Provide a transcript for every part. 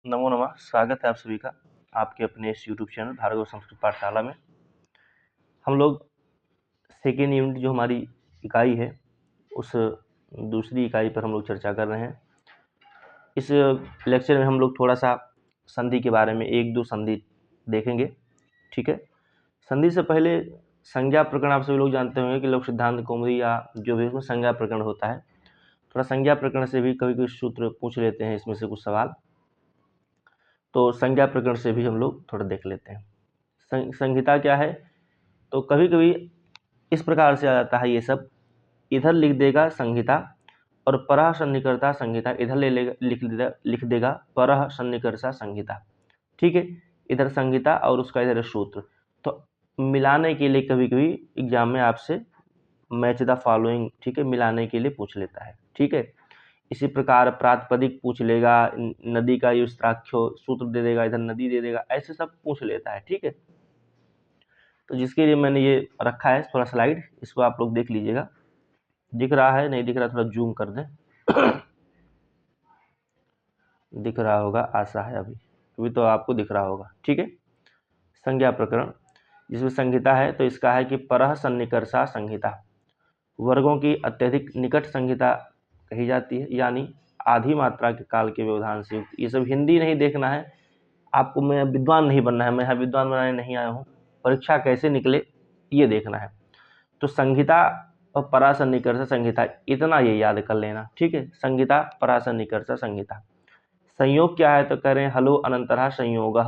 नमो नमः। स्वागत है आप सभी का आपके अपने इस यूट्यूब चैनल भार्गव संस्कृत पाठशाला में। हम लोग सेकेंड यूनिट जो हमारी इकाई है उस दूसरी इकाई पर हम लोग चर्चा कर रहे हैं। इस लेक्चर में हम लोग थोड़ा सा संधि के बारे में एक दो संधि देखेंगे। ठीक है, संधि से पहले संज्ञा प्रकरण आप सभी लोग जानते होंगे कि लोक सिद्धांत कौमुदी या जो भी उसमें संज्ञा प्रकरण होता है। थोड़ा संज्ञा प्रकरण से भी कभी कभी सूत्र पूछ लेते हैं, इसमें से कुछ सवाल, तो संज्ञा प्रकरण से भी हम लोग थोड़ा देख लेते हैं। संहिता क्या है, तो कभी कभी इस प्रकार से आ जाता है ये सब, इधर लिख देगा संहिता और परः सन्निकर्ता संहिता, इधर लिख देगा परः सन्निकर्ता संहिता। ठीक है, इधर संहिता और उसका इधर सूत्र, तो मिलाने के लिए कभी कभी एग्जाम में आपसे मैच द फॉलोइंग, ठीक है, मिलाने के लिए पूछ लेता है। ठीक है, इसी प्रकार प्रातिपदिक पूछ लेगा, नदी का युस्त्राख्यो सूत्र दे देगा, इधर नदी दे देगा, ऐसे सब पूछ लेता है। ठीक है, तो जिसके लिए मैंने ये रखा है थोड़ा स्लाइड, इसको आप लोग देख लीजिएगा। दिख रहा है, नहीं दिख रहा थोड़ा जूम कर दें। दिख रहा होगा, आशा है अभी तो आपको दिख रहा होगा। ठीक है, संज्ञा प्रकरण जिसमें संहिता है, तो इसका है कि परः सन्निकर्षा संहिता, वर्गों की अत्यधिक निकट संहिता कही जाती है, यानी आधी मात्रा के काल के व्यवधान से युक्त। ये सब हिंदी नहीं देखना है आपको, मैं विद्वान नहीं बनना है, मैं यहाँ विद्वान बनाने नहीं आया हूँ, परीक्षा कैसे निकले ये देखना है। तो संहिता और परासन्निकर्ष संहिता, इतना ये याद कर लेना। ठीक है, संहिता परासन्निकर्ष संहिता। संयोग क्या है, तो कह रहे हैं हलो अनंतरः संयोग,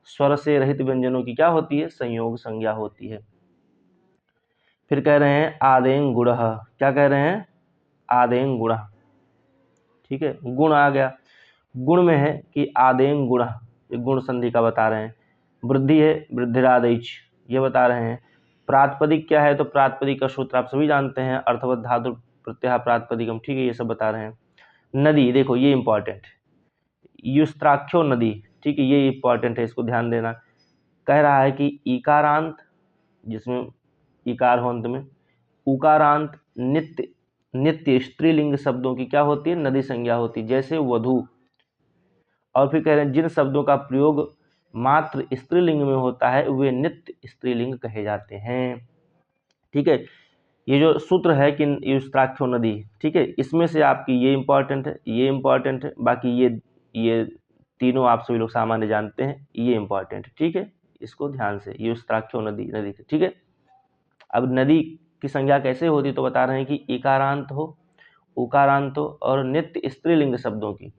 स्वर से रहित व्यंजनों की क्या होती है, संयोग संज्ञा होती है। फिर कह रहे हैं आदें गुण, क्या कह रहे हैं, आदें गुण। ठीक है, गुण आ गया, गुण में है कि आदें गुण, गुण संधि का बता रहे हैं। वृद्धि है वृद्धिरादैच, ये बता रहे हैं। प्रातिपदिक क्या है, तो प्रातिपदिक का सूत्र आप सभी जानते हैं, अर्थवत धातु प्रत्यय प्रातिपदिकम। ठीक है, ये सब बता रहे हैं। नदी, देखो ये इंपॉर्टेंट, युस्त्राख्यो नदी, ठीक है, ये इंपॉर्टेंट है, इसको ध्यान देना। कह रहा है कि इकारांत, जिसमें इकार हो अंत में, उकारांत नित्य नित्य स्त्रीलिंग शब्दों की क्या होती है, नदी संज्ञा होती है, जैसे वधु। और फिर कह रहे हैं जिन शब्दों का प्रयोग मात्र स्त्रीलिंग में होता है वे नित्य स्त्रीलिंग कहे जाते हैं। ठीक है, ये जो सूत्र है कि युस्त्राख्यो नदी, ठीक है, इसमें से आपकी ये इंपॉर्टेंट है, ये इंपॉर्टेंट है, बाकी ये तीनों आप सभी लोग सामान्य जानते हैं, ये इंपॉर्टेंट है। ठीक है, इसको ध्यान से, युस्त्राख्यो नदी, नदी। ठीक है, अब नदी की संज्ञा कैसे होती, तो बता रहे हैं कि इकारांत हो, उकारांत हो और नित्य स्त्रीलिंग शब्दों की।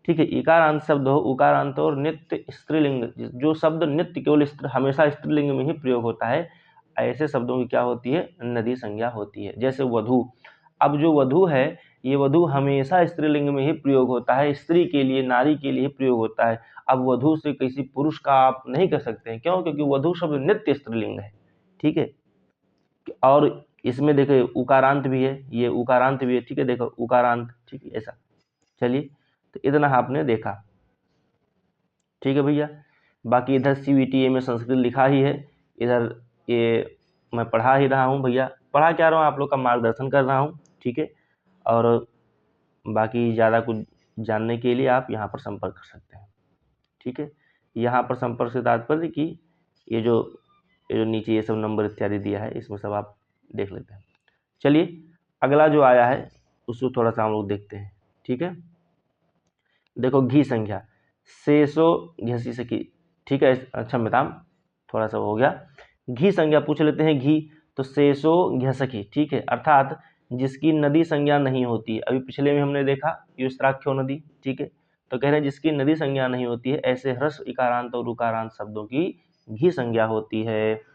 ठीक है, इकारांत शब्द हो, उकारांत हो और नित्य स्त्रीलिंग, जो शब्द नित्य केवल हमेशा स्त्रीलिंग में ही प्रयोग होता है, ऐसे शब्दों की क्या होती है, नदी संज्ञा होती है। जैसे वधु, अब जो वधु है, ये वधु हमेशा स्त्रीलिंग में ही प्रयोग होता है, स्त्री के लिए, नारी के लिए प्रयोग होता है। अब वधु से किसी पुरुष का आप नहीं कह सकते हैं, क्यों, क्योंकि वधु शब्द नित्य स्त्रीलिंग है। ठीक है, और इसमें देखो उकारांत भी है, ये उकारांत भी है। ठीक है, देखो उकारांत, ठीक है, ऐसा। चलिए, तो इतना आपने देखा। ठीक है भैया, बाकी इधर CBTA में संस्कृत लिखा ही है, इधर ये मैं पढ़ा ही रहा हूँ भैया, पढ़ा क्या रहा हूँ, आप लोग का मार्गदर्शन कर रहा हूँ। ठीक है, और बाकी ज़्यादा कुछ जानने के लिए आप यहाँ पर संपर्क कर सकते हैं। ठीक है, यहाँ पर संपर्क से तात्पर्य कि ये जो नीचे ये सब नंबर इत्यादि दिया है, इसमें सब आप देख लेते हैं। चलिए, अगला जो आया है उसको थोड़ा सा हम लोग देखते हैं। ठीक है, देखो घी संख्या, शेषो घसी सकी। ठीक है, अच्छा मिताम, थोड़ा सा हो गया, घी संज्ञा पूछ लेते हैं। घी, तो शेषो घसकी, ठीक है, अर्थात जिसकी नदी संज्ञा नहीं होती है। अभी पिछले में हमने देखा युस्त्राख्यो नदी। ठीक है, तो कह रहे हैं जिसकी नदी संज्ञा नहीं होती है, ऐसे ह्रस्व इकारांत और उकारांत शब्दों की घी संज्ञा होती है।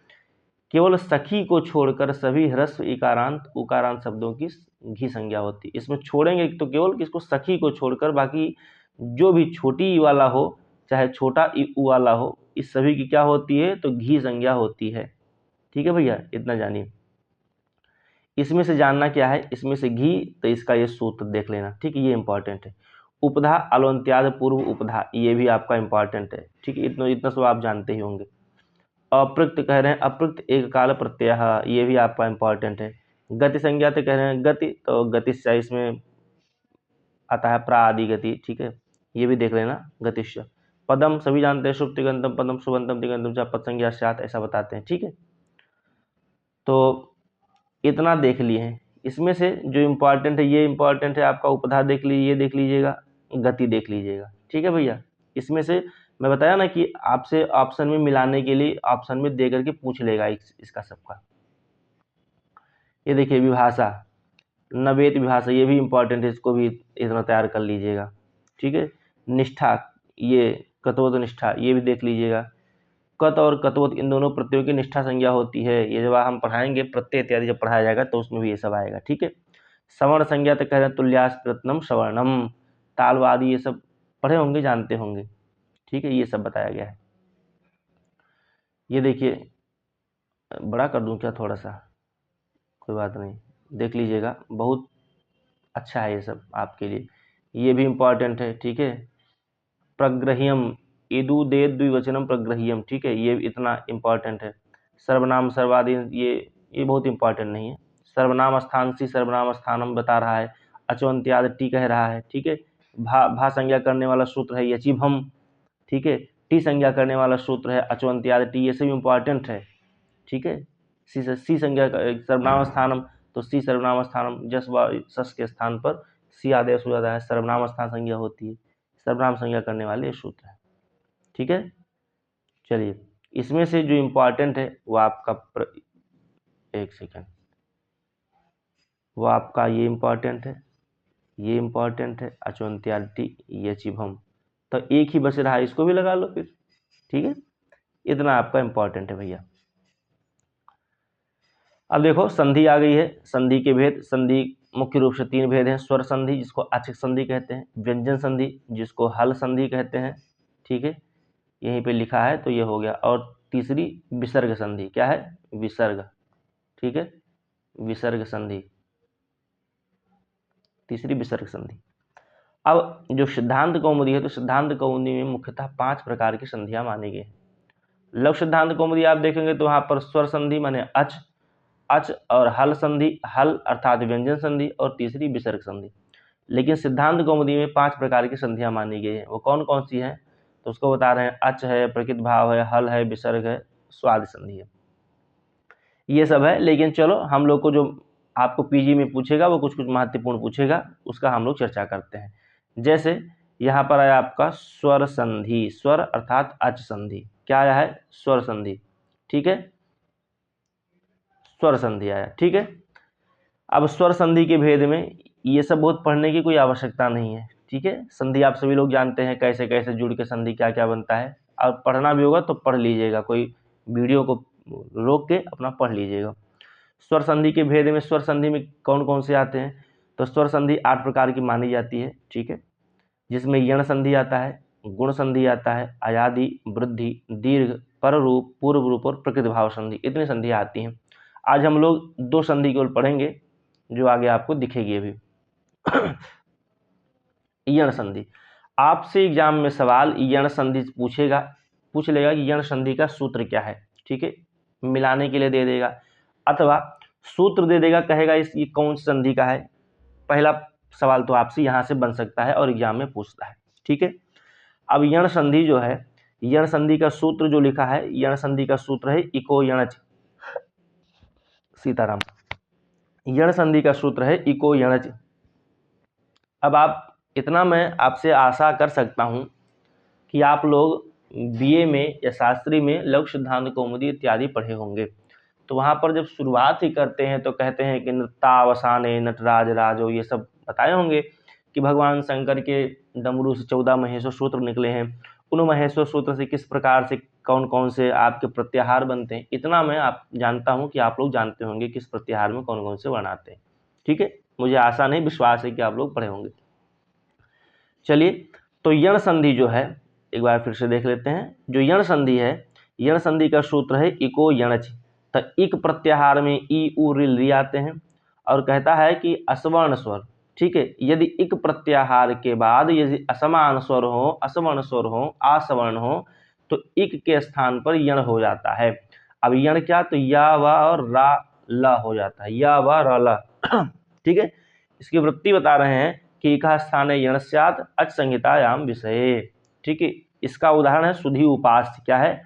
केवल सखी को छोड़कर सभी ह्रस्व इकारांत उकारांत शब्दों की घी संज्ञा होती है। इसमें छोड़ेंगे तो केवल किसको, सखी को छोड़कर, बाकी जो भी छोटी ई वाला हो चाहे छोटा ई उ वाला हो, इस सभी की क्या होती है, तो घी संज्ञा होती है। ठीक है भैया, इतना जानिए। इसमें से जानना क्या है, इसमें से घी, तो इसका ये सूत्र देख लेना। ठीक है, ये इंपॉर्टेंट है। उपधा अलवंत्याद पूर्व उपधा, ये भी आपका इंपॉर्टेंट है। ठीक है, इतना सब आप जानते ही होंगे। अप्रयुक्त कह रहे हैं, अप्रयुक्त एक काल प्रत्यय, ये भी आपका इंपॉर्टेंट है। गति संज्ञा तो कह रहे हैं गति, तो गति से इसमें आता है प्रा आदि गति। ठीक है, ये भी देख लेना गतिश्य। पदम सभी जानते हैं, शुभ तिगंतम पदम शुभंतम तिगंतम च पद संज्ञा स्यात्, ऐसा बताते हैं। ठीक है, तो इतना देख लिए हैं। इसमें से जो इम्पोर्टेंट है, ये इम्पोर्टेंट है आपका उपधा देख लीजिए, ये देख लीजिएगा, गति देख लीजिएगा। ठीक है भैया, इसमें से मैं बताया ना कि आपसे ऑप्शन में मिलाने के लिए ऑप्शन में दे करके पूछ लेगा इसका सबका। ये देखिए विभाषा, नवेत विभाषा, ये भी इम्पोर्टेंट है, इसको भी इतना तैयार कर लीजिएगा। ठीक है, निष्ठा, ये कतवत निष्ठा, ये भी देख लीजिएगा। कत और कतवत इन दोनों प्रत्ययों की निष्ठा संज्ञा होती है, ये जब हम पढ़ाएंगे प्रत्यय इत्यादि जब पढ़ाया जाएगा तो उसमें भी ये सब आएगा। ठीक है, सवर्ण संज्ञा तो कह रहे हैं तुल्यास प्रत्नम सवर्णम, तालवादी, ये सब पढ़े होंगे, जानते होंगे। ठीक है, ये सब बताया गया है। ये देखिए, बड़ा कर दूं क्या थोड़ा सा, कोई बात नहीं, देख लीजिएगा, बहुत अच्छा है ये सब आपके लिए, ये भी इम्पोर्टेंट है। ठीक है, प्रग्रह्यम, इदु दे द्विवचनम प्रग्रह्यम। ठीक है, ये इतना इम्पोर्टेंट है। सर्वनाम सर्वादि, ये बहुत इम्पोर्टेंट नहीं है। सर्वनाम स्थान सी सर्वनाम स्थानम बता रहा है, अचवंत्याद टी कह रहा है। ठीक है, भा संज्ञा करने वाला सूत्र है यचिभम। ठीक है, टी संज्ञा करने वाला सूत्र है अचवंत्याद टी, ये सब इम्पोर्टेंट है। ठीक है, सी संज्ञा सर्वनाम स्थानम, तो सी सर्वनाम स्थानम, जस व सस के स्थान पर सी आदेश हो जाता है, सर्वनाम स्थान संज्ञा होती है, सर्वनाम संज्ञा करने वाले ये सूत्र है। ठीक है, चलिए, इसमें से जो इम्पोर्टेंट है वो आपका एक सेकेंड, वो आपका ये इम्पोर्टेंट है, ये इम्पोर्टेंट है, अचवंत्यादि यचिभम, तो एक ही बच रहा है, इसको भी लगा लो फिर। ठीक है, इतना आपका इम्पोर्टेंट है भैया। अब देखो संधि आ गई है, संधि के भेद, संधि मुख्य रूप से 3 भेद हैं। स्वर संधि जिसको आच्छिक संधि कहते हैं, व्यंजन संधि जिसको हल संधि कहते हैं। ठीक है, यहीं पे लिखा है तो ये हो गया। और तीसरी विसर्ग संधि, क्या है, विसर्ग। ठीक है, विसर्ग संधि, तीसरी विसर्ग संधि। अब जो सिद्धांत कौमुदी है, तो सिद्धांत कौमुदी में मुख्यतः 5 प्रकार की संधियां मानी गई। लघु सिद्धांत कौमुदी आप देखेंगे तो वहां पर स्वर संधि माने अच, अच और हल संधि, हल अर्थात व्यंजन संधि, और तीसरी विसर्ग संधि। लेकिन सिद्धांत कौमुदी में 5 प्रकार की संधियां मानी गई हैं। वो कौन कौन सी हैं, तो उसको बता रहे हैं, अच है, प्रकृत भाव है, हल है, विसर्ग है, स्वादि संधि है, ये सब है। लेकिन चलो हम लोग को जो आपको पीजी में पूछेगा वो कुछ कुछ महत्वपूर्ण पूछेगा, उसका हम लोग चर्चा करते हैं। जैसे यहाँ पर आया आपका स्वर संधि, स्वर अर्थात अच संधि, क्या आया है, स्वर संधि। ठीक है, स्वर संधि आया। ठीक है, अब स्वर संधि के भेद में ये सब बहुत पढ़ने की कोई आवश्यकता नहीं है। ठीक है, संधि आप सभी लोग जानते हैं, कैसे कैसे जुड़ के संधि क्या क्या बनता है, और पढ़ना भी होगा तो पढ़ लीजिएगा, कोई वीडियो को रोक के अपना पढ़ लीजिएगा। स्वर संधि के भेद में, स्वर संधि में कौन कौन से आते हैं, तो स्वर संधि 8 प्रकार की मानी जाती है। ठीक है, जिसमें यण संधि आता है, गुण संधि आता है, अयादि, वृद्धि, दीर्घ, पर रूप, पूर्व रूप और प्रकृति भाव संधि, इतनी संधियाँ आती हैं। आज हम लोग 2 संधि केवल पढ़ेंगे जो आगे आपको दिखेगी अभी। यण संधि, आपसे एग्जाम में सवाल यण संधि पूछ लेगा कि यण संधि का सूत्र क्या है। ठीक है, मिलाने के लिए दे देगा, अथवा सूत्र दे देगा, कहेगा ये कौन सी संधि का है। पहला सवाल तो आपसे यहाँ से बन सकता है और एग्जाम में पूछता है। ठीक है, अब यण संधि जो है, यण संधि का सूत्र जो लिखा है, यण संधि का सूत्र है इको यणच, सीताराम, यण संधि का सूत्र है इको यणच। अब आप इतना मैं आपसे आशा कर सकता हूं कि आप लोग बीए में या शास्त्री में लघु सिद्धांत कौमुदी इत्यादि पढ़े होंगे, तो वहाँ पर जब शुरुआत ही करते हैं तो कहते हैं कि नृत्तावसाने नटराज राजो, ये सब बताए होंगे कि भगवान शंकर के डमरू से 14 महेश्वर सूत्र निकले हैं, उन महेश्वर सूत्र से किस प्रकार से कौन कौन से आपके प्रत्याहार बनते हैं, इतना मैं आप जानता हूँ कि आप लोग जानते होंगे किस प्रत्याहार में कौन कौन से वर्ण आते हैं। ठीक है, मुझे आशा नहीं, विश्वास है कि आप लोग पढ़े होंगे। चलिए, तो यण संधि जो है एक बार फिर से देख लेते हैं। जो यण संधि है, यण संधि का सूत्र है इको यणच, तो इक प्रत्याहार में ई उ रिल री आते हैं, और कहता है कि असवर्ण स्वर। ठीक है, यदि इक प्रत्याहार के बाद यदि असमान स्वर हो, असवर्ण स्वर हो, असवर्ण हो, तो इक के स्थान पर यण हो जाता है। अब यण क्या, तो या व और रा ल हो जाता है, या व र ल। ठीक है, इसकी वृत्ति बता रहे हैं कि इकः स्थाने यण स्यात् अच संहितायाम विषये। ठीक है, इसका उदाहरण है सुधी उपास्य। क्या है?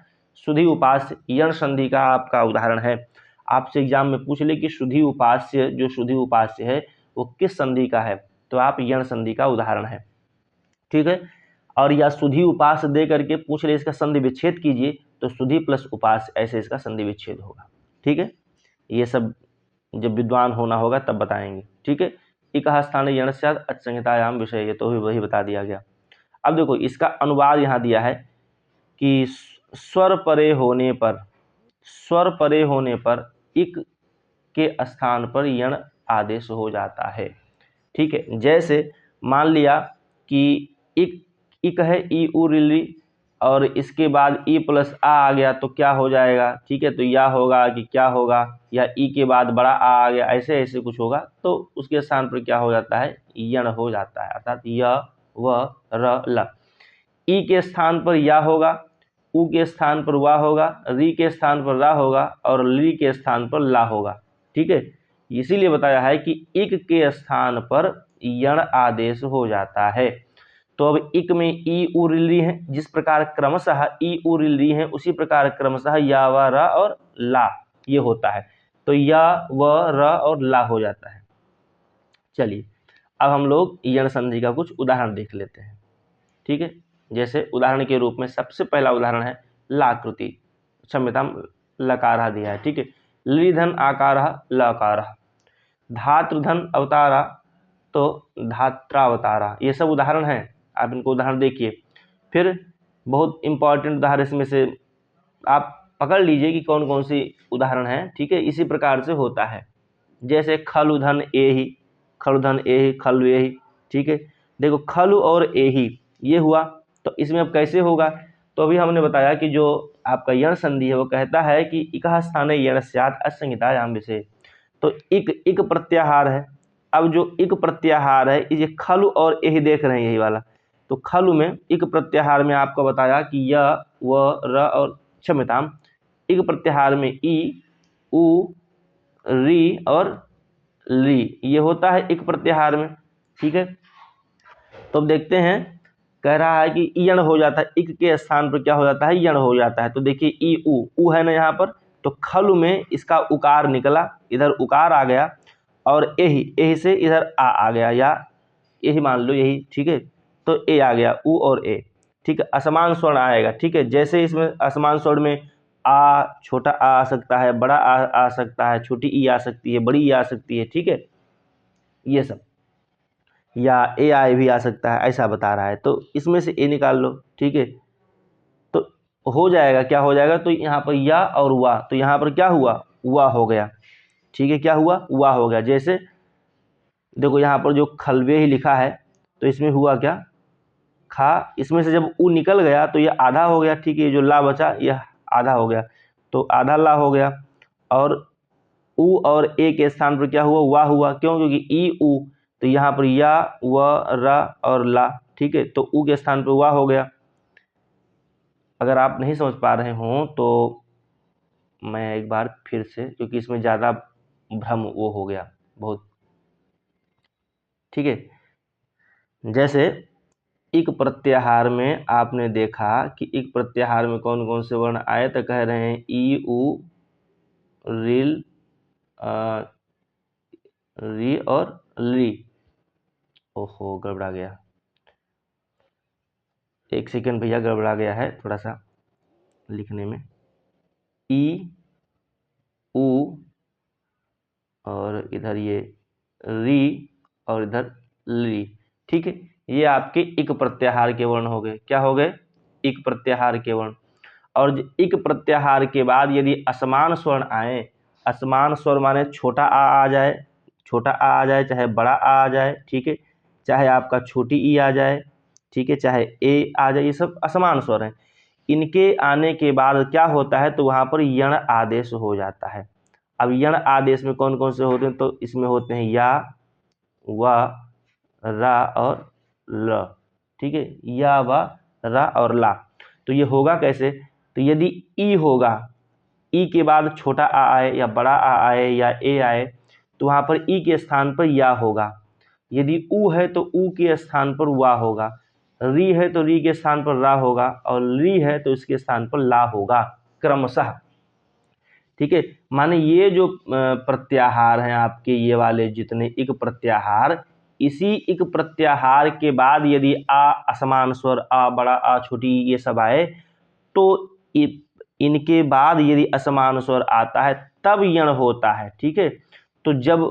सुधी उपास्य यण संधि का आपका उदाहरण है। आपसे एग्जाम में पूछ ले कि सुधी उपास्य, जो सुधी उपास्य है वो किस संधि का है, तो आप यण संधि का उदाहरण है। ठीक है, और या सुधी उपास्य दे करके पूछ ले इसका संधि विच्छेद कीजिए, तो सुधी प्लस उपास्य, ऐसे इसका संधि विच्छेद होगा। ठीक है, ये सब जब विद्वान होना होगा तब बताएंगे। ठीक है, इकः स्थाने यण स्यात् अच संहितायाम विषय, ये तो वही बता दिया गया। अब देखो इसका अनुवाद यहाँ दिया है कि स्वर परे होने पर, स्वर परे होने पर इक के स्थान पर यण आदेश हो जाता है। ठीक है, जैसे मान लिया कि इक है ई उ री, और इसके बाद ई प्लस आ गया तो क्या हो जाएगा? ठीक है, तो या होगा कि क्या होगा, या ई के बाद बड़ा आ गया, ऐसे ऐसे कुछ होगा, तो उसके स्थान पर क्या हो जाता है? यण हो जाता है, अर्थात य व र ल। ई के स्थान पर या होगा, उ के स्थान पर वा होगा, री के स्थान पर रा होगा, और ली के स्थान पर ला होगा। ठीक है, इसीलिए बताया है कि इक के स्थान पर यण आदेश हो जाता है। तो अब इक में ई उ री है, जिस प्रकार क्रमशः ई उ री है उसी प्रकार क्रमशः या व र और ला ये होता है, तो या व र और ला हो जाता है। चलिए अब हम लोग यण संधि का कुछ उदाहरण देख लेते हैं। ठीक है, जैसे उदाहरण के रूप में सबसे पहला उदाहरण है लाकृति, क्षम्यताम लकारः दिया है। ठीक है, लिधन आकारः लकारः, धातृधन अवतारा तो धात्रावतारा, ये सब उदाहरण हैं। आप इनको उदाहरण देखिए। फिर बहुत इंपॉर्टेंट उदाहरण इसमें से आप पकड़ लीजिए कि कौन कौन सी उदाहरण है। ठीक है, इसी प्रकार से होता है, जैसे खलुधन एहि, खलुधन एहि, खलु एहि। ठीक है, देखो खलु और एहि ये हुआ, तो इसमें अब कैसे होगा? तो अभी हमने बताया कि जो आपका यण संधि है वो कहता है कि इकः स्थाने यण स्यात् अच संहितायाम विषये, तो इक प्रत्याहार है। अब जो इक प्रत्याहार है, ये खलु और एहि देख रहे हैं यही वाला, तो खलु में इक प्रत्याहार में आपको बताया कि य व र और क्षम्यताम इक प्रत्याहार में ई उ री और ली ये होता है इक प्रत्याहार में। ठीक है, तो अब देखते हैं, कह रहा है कि यण हो जाता है, इक के स्थान पर क्या हो जाता है? यण हो जाता है। तो देखिए ई उ है ना यहाँ पर, तो खलु में इसका उकार निकला, इधर उकार आ गया, और एहि से इधर आ गया, या यही मान लो यही। ठीक है, तो ए आ गया, उ और ए। ठीक है, असमान स्वर्ण आएगा। ठीक है, जैसे इसमें असमान स्वर्ण में आ, छोटा आ सकता है, बड़ा आ सकता है, छोटी ई आ सकती है, बड़ी ई आ सकती है। ठीक है, ये सब, या ए आई भी आ सकता है, ऐसा बता रहा है। तो इसमें से ए निकाल लो। ठीक है, तो हो जाएगा, क्या हो जाएगा? तो यहाँ पर या और वा, तो यहाँ पर क्या हुआ? वा हो गया। ठीक है, क्या हुआ? वा हो गया। जैसे देखो यहाँ पर जो खलवे ही लिखा है, तो इसमें हुआ क्या? खा, इसमें से जब उ निकल गया तो ये आधा हो गया। ठीक है, ये जो ला बचा यह आधा हो गया, तो आधा ला हो गया। और उ और ए के स्थान पर क्या हुआ? वा हुआ। क्यों? क्योंकि ई उ, तो यहाँ पर या व रा और ला। ठीक है, तो उ के स्थान पर वा हो गया। अगर आप नहीं समझ पा रहे हों तो मैं एक बार फिर से, क्योंकि इसमें ज़्यादा भ्रम वो हो गया बहुत। ठीक है, जैसे इक प्रत्याहार में आपने देखा कि इक प्रत्याहार में कौन कौन से वर्ण आए, तो कह रहे हैं ई उ रिल री और ली। ओहो, गड़बड़ा गया, एक सेकंड भैया, गड़बड़ा गया है थोड़ा सा लिखने में। ई उ और इधर ये री और इधर ली। ठीक है, ये आपके इक प्रत्याहार के वर्ण हो गए। क्या हो गए? इक प्रत्याहार के वर्ण। और इक प्रत्याहार के बाद यदि असमान स्वर्ण आए, असमान स्वर माने छोटा आ जाए, छोटा आ जाए, चाहे बड़ा आ जाए। ठीक है, चाहे आपका छोटी ई आ जाए। ठीक है, चाहे ए आ जाए, ये सब असमान स्वर हैं। इनके आने के बाद क्या होता है? तो वहाँ पर यण आदेश हो जाता है। अब यण आदेश में कौन कौन से होते हैं? तो इसमें होते हैं या, व, रा और ल। ठीक है, या, व, रा और ला। तो ये होगा कैसे? तो यदि ई होगा, ई के बाद छोटा आ आए या बड़ा आ आए या ए आए, तो वहाँ पर ई के स्थान पर या होगा। यदि उ है तो उ के स्थान पर वा होगा, री है तो री के स्थान पर रा होगा, और ली है तो इसके स्थान पर ला होगा क्रमशः। ठीक है, माने ये जो प्रत्याहार हैं आपके, ये वाले जितने इक प्रत्याहार, इसी इक प्रत्याहार के बाद यदि आ असमान स्वर, आ बड़ा, आ छोटी, ये सब आए, तो इनके बाद यदि असमान स्वर आता है तब यण होता है। ठीक है, तो जब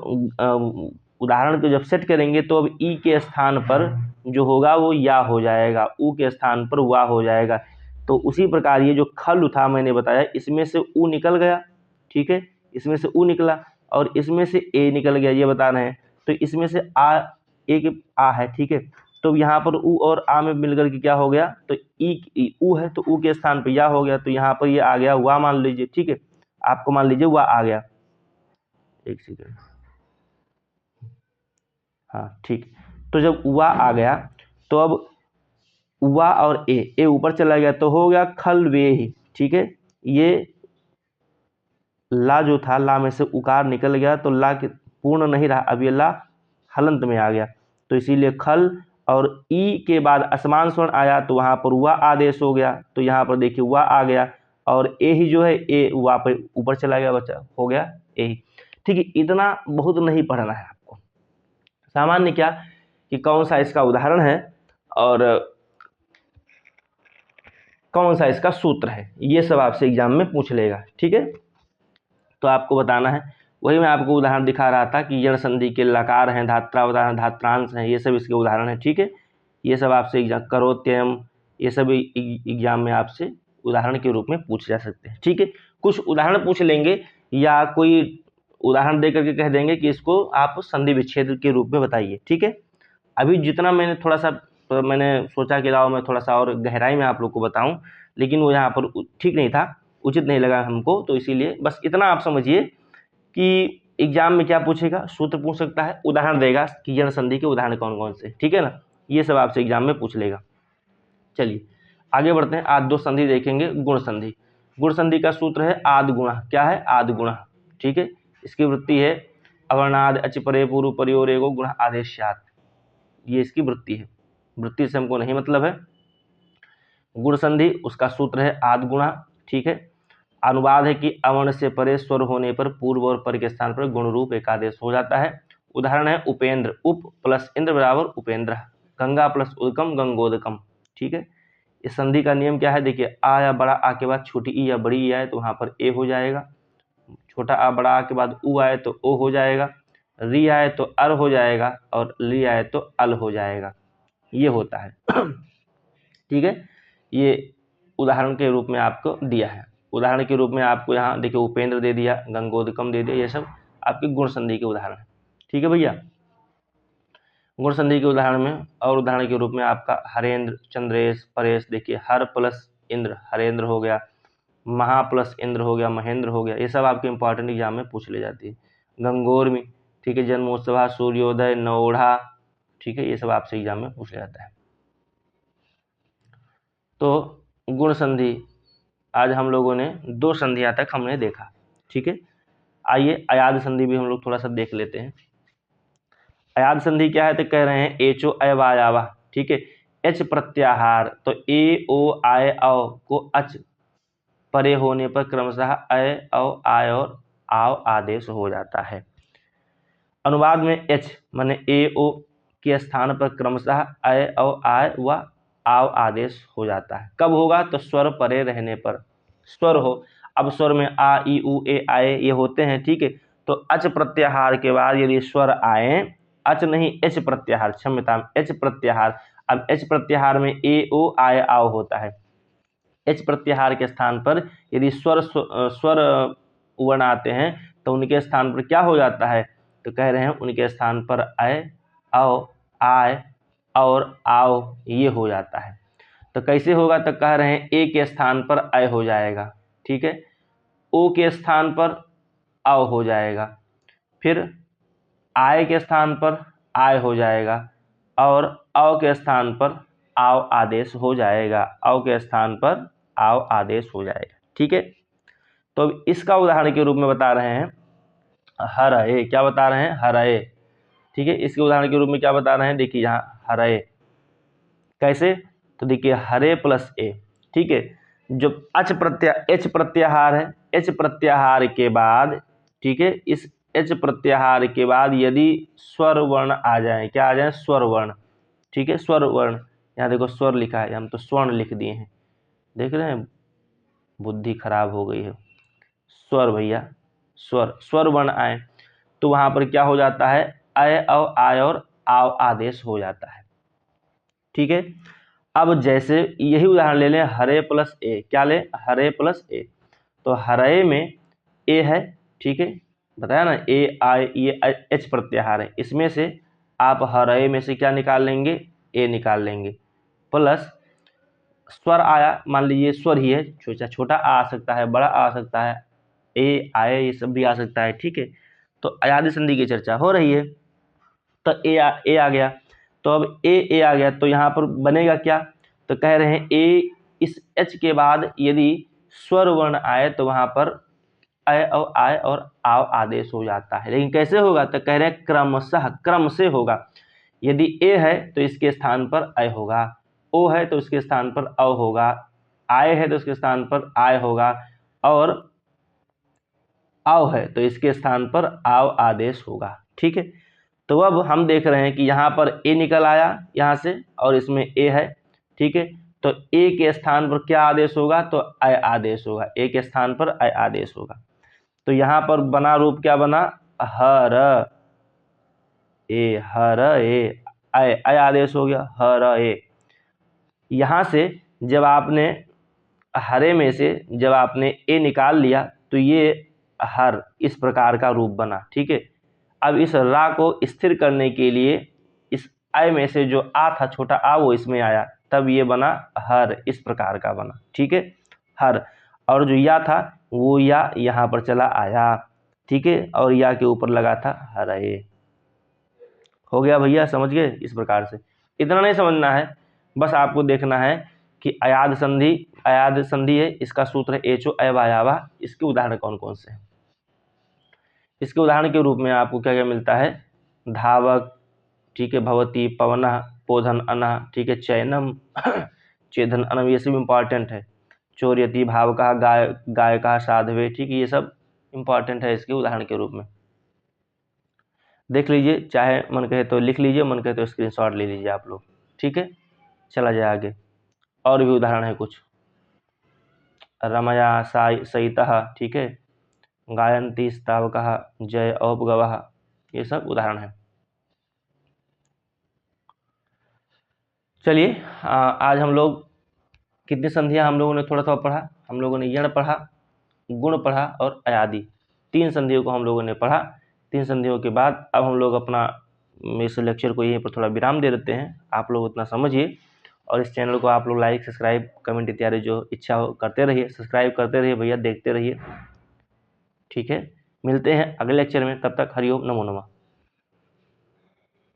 उदाहरण को जब सेट करेंगे तो अब ई के स्थान पर जो होगा वो या हो जाएगा, उ के स्थान पर वा हो जाएगा। तो उसी प्रकार ये जो खल था मैंने बताया, इसमें से उ निकल गया, ठीक है, इसमें से उ निकला और इसमें से ए निकल गया, ये बता रहे हैं। तो इसमें से आ, एक आ है, ठीक है, तो यहाँ पर उ और आ में मिलकर के क्या हो गया, तो ई उ है तो उ के स्थान पर या हो गया, तो यहाँ पर ये आ गया वा मान लीजिए। ठीक है, आपको मान लीजिए वा आ गया, एक सेकेंड, हाँ ठीक। तो जब वा आ गया तो अब वा और ए ऊपर चला गया तो हो गया खल वे ही। ठीक है, ये ला जो था, ला में से उकार निकल गया तो ला के पूर्ण नहीं रहा, अब ये ला हलंत में आ गया, तो इसीलिए खल, और ई के बाद असमान स्वर्ण आया तो वहाँ पर वा आदेश हो गया, तो यहाँ पर देखिए वा आ गया, और ए ही जो है ए वा पर ऊपर चला गया, बच्चा हो गया ए ही। ठीक है, इतना बहुत नहीं पढ़ना है आपको, सामान्य क्या कि कौन सा इसका उदाहरण है और कौन सा इसका सूत्र है, ये सब आपसे एग्जाम में पूछ लेगा। ठीक है, तो आपको बताना है, वही मैं आपको उदाहरण दिखा रहा था कि यण संधि के लकार हैं, धात्रावधान, धात्रांश हैं, ये सब इसके उदाहरण हैं। ठीक है, ये सब आपसे एग्जाम, करोत्ययम, ये सब एग्जाम में आपसे उदाहरण के रूप में पूछ जा सकते हैं। ठीक है, कुछ उदाहरण पूछ लेंगे या कोई उदाहरण दे करके कह देंगे कि इसको आप संधि विच्छेद के रूप में बताइए। ठीक है, अभी जितना मैंने थोड़ा सा मैंने सोचा कि लाओ मैं थोड़ा सा और गहराई में आप लोग को बताऊं, लेकिन वो यहाँ पर ठीक नहीं था, उचित नहीं लगा हमको, तो इसीलिए बस इतना आप समझिए कि एग्जाम में क्या पूछेगा, सूत्र पूछ सकता है, उदाहरण देगा कि यण संधि के उदाहरण कौन कौन से। ठीक है ना, ये सब आपसे एग्जाम में पूछ लेगा। चलिए आगे बढ़ते हैं, आज दो संधि देखेंगे, गुण संधि। गुण संधि का सूत्र है आद गुणा। क्या है, आद गुणा। ठीक है, इसकी वृत्ति है अवर्णाद अच परे पूर्व परियोर एगो गुण आदेश्यात्, ये इसकी वृत्ति है, वृत्ति से हमको नहीं मतलब है। गुण संधि उसका सूत्र है आद गुणा। ठीक है, अनुवाद है कि अवर्ण से परे स्वर होने पर पूर्व और पर के स्थान पर गुण रूप एकादेश हो जाता है। उदाहरण है उपेंद्र, उप प्लस इंद्र बराबर उपेंद्र, गंगा प्लस उदकम गंगोदकम। ठीक है, इस संधि का नियम क्या है, देखिए आ या बड़ा आ के बाद छोटी ई या बड़ी ई आए तो वहां पर ए हो जाएगा, छोटा आ बड़ा आ के बाद उ आए तो ओ हो जाएगा, री आए तो अर हो जाएगा, और ली आए तो अल हो जाएगा, ये होता है। ठीक है, ये उदाहरण के रूप में आपको दिया है। उदाहरण के रूप में आपको यहाँ देखिए उपेंद्र दे दिया, गंगोदकम दे दिया, ये सब आपके गुण संधि के उदाहरण है। ठीक है भैया, गुण संधि के उदाहरण में और उदाहरण के रूप में आपका हरेंद्र, चंद्रेश, परेश, देखिए हर प्लस इंद्र हरेंद्र हो गया, महा प्लस इंद्र हो गया महेंद्र हो गया, ये सब आपके इंपॉर्टेंट एग्जाम में पूछ ले जाती है। गंगोर में, ठीक है, जन्मोत्सव, सूर्योदय, नौढ़ा, ठीक है, ये सब आपसे एग्जाम में पूछ जाता है। तो गुण संधि आज हम लोगों ने दो संधियां तक हमने देखा। ठीक है, आइए अयाद संधि भी हम लोग थोड़ा सा देख लेते हैं। अयाद संधि क्या है, तो कह रहे हैं एचो अयवायावा। ठीक है, एच प्रत्याहार, तो ए ओ आय औ को अच परे होने पर क्रमशः अय औ आय और आव आदेश हो जाता है। अनुवाद में एच माने ए ओ के स्थान पर क्रमशः अय और आय व आव आदेश हो जाता है। कब होगा, तो स्वर परे रहने पर, स्वर हो, अब स्वर में आ ई उ ए आए ये होते हैं। ठीक है, तो अच प्रत्याहार के बाद यदि स्वर आए, अच नहीं एच प्रत्याहार, क्षम्यता एच प्रत्याहार, अब एच प्रत्याहार में ए ओ आय आव होता है। एच प्रत्याहार के स्थान पर यदि स्वर वर्ण आते हैं तो उनके स्थान पर क्या हो जाता है, तो कह रहे हैं उनके स्थान पर अय औ आय और आओ ये हो जाता है। तो कैसे होगा, तो कह रहे हैं ए के स्थान पर अय हो जाएगा, ठीक है, ओ के स्थान पर आओ हो जाएगा, फिर आय के स्थान पर आय हो जाएगा, और औ के स्थान पर आव आदेश हो जाएगा, औ के स्थान पर आव आदेश हो जाएगा। ठीक है, तो अब इसका उदाहरण के रूप में बता रहे हैं हरए, क्या बता रहे हैं, हरए। ठीक है। इसके उदाहरण के रूप में क्या बता रहे हैं, देखिए यहाँ हरे, कैसे, तो देखिए हरे प्लस ए, ठीक है। जो एच प्रत्याहार है, एच प्रत्याहार के बाद, ठीक है, इस एच प्रत्याहार के बाद यदि स्वर वर्ण आ जाए, क्या आ जाए, स्वर वर्ण, ठीक है, स्वर वर्ण, यहाँ देखो स्वर लिखा है, हम तो स्वर्ण लिख दिए हैं, देख रहे हैं, बुद्धि खराब हो गई है। स्वर भैया, स्वर वर्ण आए तो वहां पर क्या हो जाता है, अय और आय और आव आदेश हो जाता है, ठीक है। अब जैसे यही उदाहरण ले लें, हरे प्लस ए, क्या ले, हरे प्लस ए, तो हरे में ए है, ठीक है, बताया ना, ए आई, ये एच प्रत्याहार है, इसमें से आप हरे में से क्या निकाल लेंगे, ए निकाल लेंगे, प्लस स्वर आया, मान लीजिए स्वर ही है, छोटा आ सकता है, बड़ा आ सकता है, ए आए, ये सब भी आ सकता है, ठीक है। तो अयादी संधि की चर्चा हो रही है, तो ए आ गया, तो अब ए आ गया, तो यहाँ पर बनेगा क्या, तो कह रहे हैं ए, इस एच के बाद यदि स्वर वर्ण आए तो वहां पर अय और आय और आव आदेश हो जाता है, लेकिन कैसे होगा, तो कह रहे हैं क्रमशः, क्रम से होगा। यदि ए है तो इसके स्थान पर अय होगा, ओ है तो उसके स्थान पर अव होगा, आय है तो उसके स्थान पर आय होगा, और आव है तो इसके स्थान पर आव आदेश होगा, ठीक है। तो अब हम देख रहे हैं कि यहाँ पर ए निकल आया यहाँ से, और इसमें ए है, ठीक है, तो ए के स्थान पर क्या आदेश होगा, तो अय आदेश होगा, ए के स्थान पर अय आदेश होगा। तो यहाँ पर बना रूप क्या बना, हर ए, हर ए, अय आदेश हो गया, हर ए। यहाँ से जब आपने हरे में से जब आपने ए निकाल लिया तो ये हर इस प्रकार का रूप बना, ठीक है। अब इस रा को स्थिर करने के लिए इस अय में से जो आ था, छोटा आ, वो इसमें आया, तब ये बना हर, इस प्रकार का बना, ठीक है, हर। और जो या था वो या यहाँ पर चला आया, ठीक है, और या के ऊपर लगा था हरे। हो गया भैया, समझ गए, इस प्रकार से। इतना नहीं समझना है, बस आपको देखना है कि अयाद संधि है, इसका सूत्र है एचो अयवायावा। इसके उदाहरण कौन कौन से हैं, इसके उदाहरण के रूप में आपको क्या क्या मिलता है, धावक, ठीक है, भवती, पवनः, पोधन अनः, ठीक है, चयनम, चेदन अनम, ये सब इंपॉर्टेंट है। चोरयति, भावकः, गायकः, साधवे, ठीक है, ये सब इंपॉर्टेंट है इसके उदाहरण के रूप में। देख लीजिए, चाहे मन कहे तो लिख लीजिए, मन कहे तो स्क्रीनशॉट ले लीजिए आप लोग, ठीक है। चला जाए आगे, और भी उदाहरण है कुछ, रमया सहितः, ठीक है, गायन्ति स्तावकः, जय औपगवः, ये सब उदाहरण है। चलिए, आज हम लोग कितनी संधियां हम लोगों ने थोड़ा थोड़ा पढ़ा, हम लोगों ने यण पढ़ा, गुण पढ़ा और अयादी, 3 संधियों को हम लोगों ने पढ़ा। 3 संधियों के बाद अब हम लोग अपना इस लेक्चर को यहीं पर थोड़ा विराम दे देते हैं। आप लोग उतना समझिए, और इस चैनल को आप लोग लाइक, सब्सक्राइब, कमेंट इत्यादि जो इच्छा हो करते रहिए, सब्सक्राइब करते रहिए भैया, देखते रहिए, ठीक है। मिलते हैं अगले लेक्चर में, तब तक हरिओम, नमो नमः।